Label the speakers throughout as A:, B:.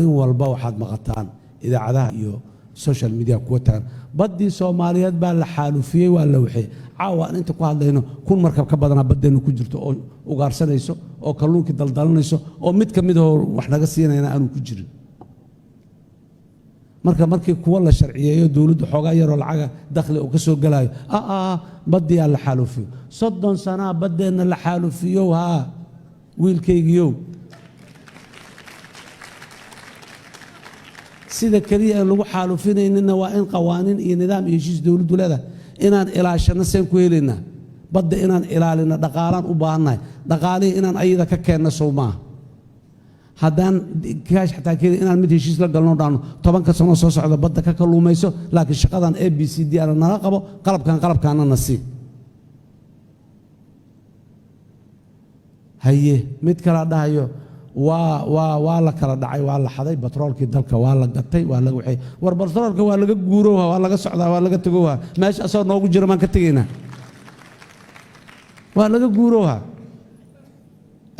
A: walba waxaad maqataan idaacadaha iyo social media kuwataan badii Soomaaliyeed baa la xaalufiyay waa la wixii caawa inta ku hadlayno kun markab ka badan badeenu ku jirto oo ugaarsanayso oo kalluunka daldalanayso oo mid ka mid ah wax naga siinayna aanu ku jirin markii kuwa la sharciyeeyo dawladdu xogaa yar oo lacag dakhli oo ka soo galaayo badii la xaalufiyo 30 sano badeena la xaalufiyo wiilkaygiyo sida kaliya lagu xaalufinayna waa in qawaaniin iyo nidaam iyo heshiis dawladdu leedahay inaan ilaashano seen ku helina badda inaan ilaalino dhaqaalaan u baahannahay dhaqaalihii inaan ayada ka keenno Soomaa haddaan kaash xataa kale inaan mid heshiis la galno dhaano 10 sano soo socda badda ka kaluumayso laakiin shaqadan ABCD aan nala qabo qalabkaana nasiib haye mid kala dhahayo waa la kala dhacay waa la xaday batroolkii dalka waa la gatay waa la waxay war batroolka waa laga guurowaa waa laga socdaa waa laga tagowa meesha asoo noogu jira maan ka tageynaa waa laga guurowaa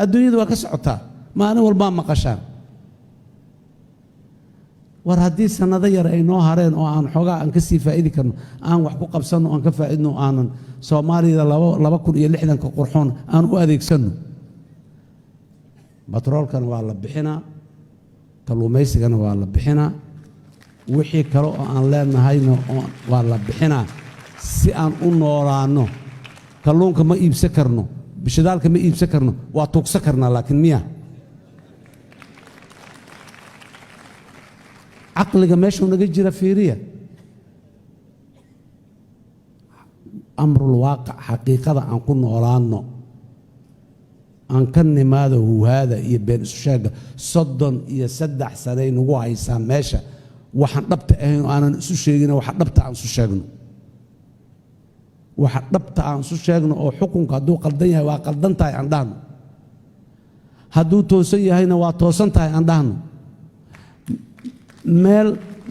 A: adduunyada waa ka socotaa maalin walba maqashaan war haddii sanado yar ay noo hareen oo aan xogaa aan ka sii faa'iidi karno aan wax ku qabsanno aan ka faa'iidno aanan Soomaalida 2060 ka qurxoon aan u adeegsanno batroolkan waa la bixinaa kalluumaysigana waa la bixinaa wixii kale oo aan leenahayna waa la bixinaa si aan u noolaano kalluunka ma iibsan karno bishadaalka ma iibsan karno waa tuugsan karnaa laakiin miya caqliga meesha naga jira fiiriya amrul waaqi xaqiiqada aan ku noolaano aan ka nimaado huhaada iyo been isu sheega 33 sano ay nagu haysaa meesha waxaan dhabta ahayn oo aanan isu sheegin waxa dhabta aan isu sheegno waxa dhabta aan isu sheegno oo xukunka hadduu qaldan yahay waa qaldan tahay aan dhahno hadduu toosan yahayna waa toosan tahay aan dhahno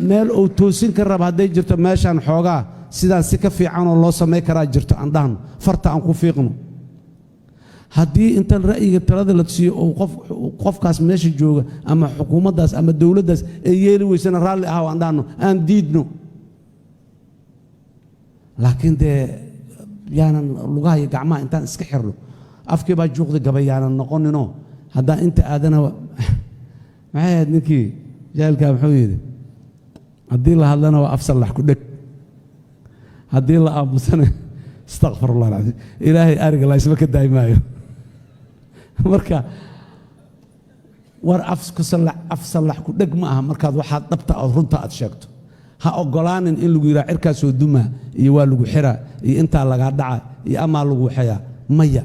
A: meel oo toosin ka rab hadday jirto meeshaan xoogaa sidaan si ka fiican oo loo sameey karaa jirto aan dhahno farta aan ku fiiqno haddii inta ra'yiga talada la siiyo oo qofkaas meesha jooga ama xukuumaddaas ama dawladdaas ay yeeli weysana raalli ah aan dhahno aan diidno laakiin dee yaanan lugaha iyo gacmaha intaan iska xirno afkii baa juuqda gabay yaanan noqonino haddaan inta aadana maxay ahayd ninkii jaalkaa muxuu yidhi haddii la hadlana waa afsallax ku dheg haddii la aamusana astaqfirullah alcasiim ilaahay ariga la isma ka daymaayo marka war afsallax ku dheg ma aha markaad waxaad dhabta aad runta aad sheegto ha ogolaanin in lagu yidhaha cirkaas oo dumaa iyo waa lagu xiraa iyo intaa lagaa dhaca iyo amaa lagu waxeeyaa maya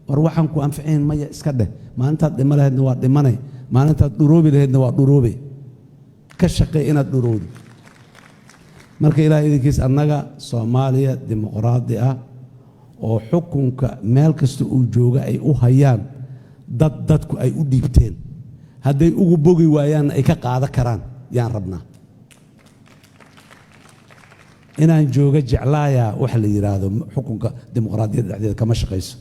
A: war waxaan ku anficayn maya iska dheh maalintaad dhimo lahaydna waa dhimanay maalintaad dhuroobi lahaydna waa dhuroobe ka shaqee inaad dhurowdo marka ilaahay idinkiis annaga Soomaaliya dimuqraadi ah oo xukunka meel kasta uu jooga ay u hayaan dadku ay u dhiibteen hadday ugu bogi waayaan ay ka qaadan karaan yaan rabnaa inaan jooga jeclaaya wax la yiraahdo xukunka dimuqraadiyadda dhexdeeda kama shaqeyso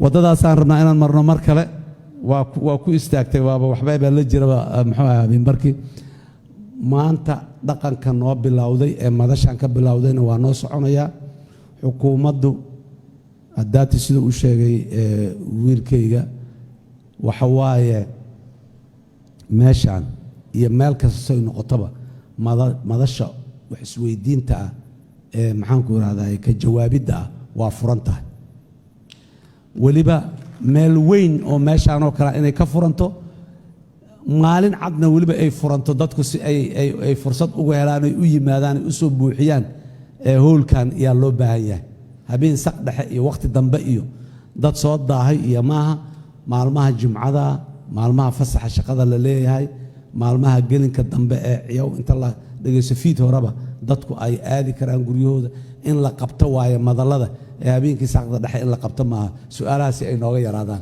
A: wadadaas aan rabnaa inaan marno mar kale waa ku istaagtay waaba waxba baa la jira muxuu ahaa bimbarkii maanta dhaqanka noo bilowday ee madashan ka bilowdayna waa noo soconaya xukuumaddu haddaati sida uu sheegay wiilkayga waxa waaye meeshan iyo meel kasta ay noqotaba madasha wax isweydiinta ah ee maxaan ku yiraahdaa ka jawaabidda ah waa furan tahay waliba meel weyn oo meeshaan oo kale inay ka furanto maalin cadna waliba ay furanto dadku si ay fursad ugu helaan ay u yimaadaan ay u soo buuxiyaan hoolkan ayaa loo baahan yahay habeen saq dhexe iyo waqti dambe iyo dad soo daahay iyo maaha maalmaha jumcada maalmaha fasaxa shaqada la leeyahay maalmaha gelinka dambe ee ciyaw inta la dhageyso fiid horeba dadku ay aadi karaan guryahooda in la qabto waaye madalada habeenkii saqda dhexe in la qabto maaha su'aalahaasi ay nooga yaraadaan